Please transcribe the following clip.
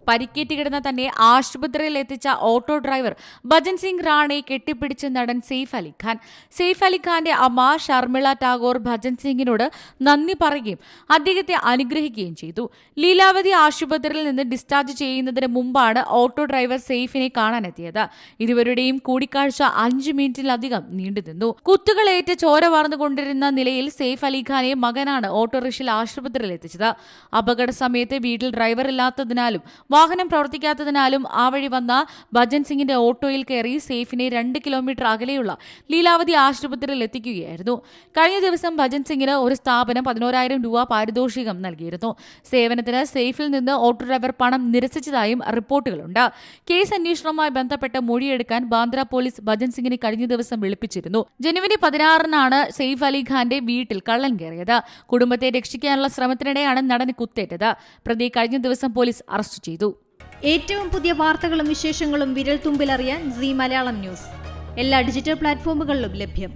പരിക്കേറ്റ് കിടന്ന തന്നെ ആശുപത്രിയിൽ എത്തിച്ച ഓട്ടോ ഡ്രൈവർ ഭജൻ സിംഗ് റാണയെ കെട്ടിപ്പിടിച്ച നടൻ സെയ്ഫ് അലി ഖാൻ. സെയ്ഫ് അലി ഖാന്റെ അമ്മ ഷർമിള ടാഗോർ ഭജൻ സിംഗിനോട് നന്ദി പറയുകയും അദ്ദേഹത്തെ അനുഗ്രഹിക്കുകയും ചെയ്തു. ലീലാവതി ആശുപത്രിയിൽ നിന്ന് ഡിസ്ചാർജ് ചെയ്യുന്നതിന് മുമ്പാണ് ഓട്ടോ ഡ്രൈവർ സെയ്ഫിനെ കാണാനെത്തിയത്. ഇരുവരുടെയും കൂടിക്കാഴ്ച 5 മിനിറ്റിലധികം നീണ്ടുനിന്നു. കുത്തുകളേറ്റ് ചോര വാർന്നുകൊണ്ടിരുന്ന നിലയിൽ സെയ്ഫ് അലി ഖാനെ മകനാണ് ഓട്ടോറിക്ഷയിൽ ആശുപത്രിയിൽ എത്തിച്ചത്. അപകട സമയത്ത് വീട്ടിൽ ഡ്രൈവർ ഇല്ലാത്തതിനാലും വാഹനം പ്രവർത്തിക്കാത്തതിനാലും ആ വഴി വന്ന ഭജൻ സിംഗിന്റെ ഓട്ടോയിൽ കയറി സെയ്ഫിനെ 2 കിലോമീറ്റർ അകലെയുള്ള ലീലാവതി ആശുപത്രിയിൽ എത്തിക്കുകയായിരുന്നു. കഴിഞ്ഞ ദിവസം ഭജൻ സിംഗിന് ഒരു സ്ഥാപനം 11,000 രൂപ പാരിതോഷികം നൽകിയിരുന്നു. സേവനത്തിന് സെയ്ഫിൽ നിന്ന് ഓട്ടോ ഡ്രൈവർ പണം നിരസിച്ചതായും റിപ്പോർട്ടുകളുണ്ട്. കേസ് അന്വേഷണവുമായി ബന്ധപ്പെട്ട് മൊഴിയെടുക്കാൻ ബാന്ദ്ര പോലീസ് ഭജൻ സിംഗിനെ കഴിഞ്ഞ ദിവസം വിളിപ്പിച്ചിരുന്നു. ജനുവരി 16-നാണ് സെയ്ഫ് അലി ഖാന്റെ വീട്ടിൽ കള്ളൻ കയറിയത്. കുടുംബത്തെ രക്ഷിക്കാനുള്ള ശ്രമത്തിനിടെയാണ് നടന് കുത്തേറ്റത്. പ്രതിയെ കഴിഞ്ഞ ദിവസം പോലീസ് അറസ്റ്റ് ചെയ്തു. ഏറ്റവും പുതിയ വാർത്തകളും വിശേഷങ്ങളും വിരൽ തുമ്പിലറിയാൻ സീ മലയാളം ന്യൂസ് എല്ലാ ഡിജിറ്റൽ പ്ലാറ്റ്ഫോമുകളിലും ലഭ്യം.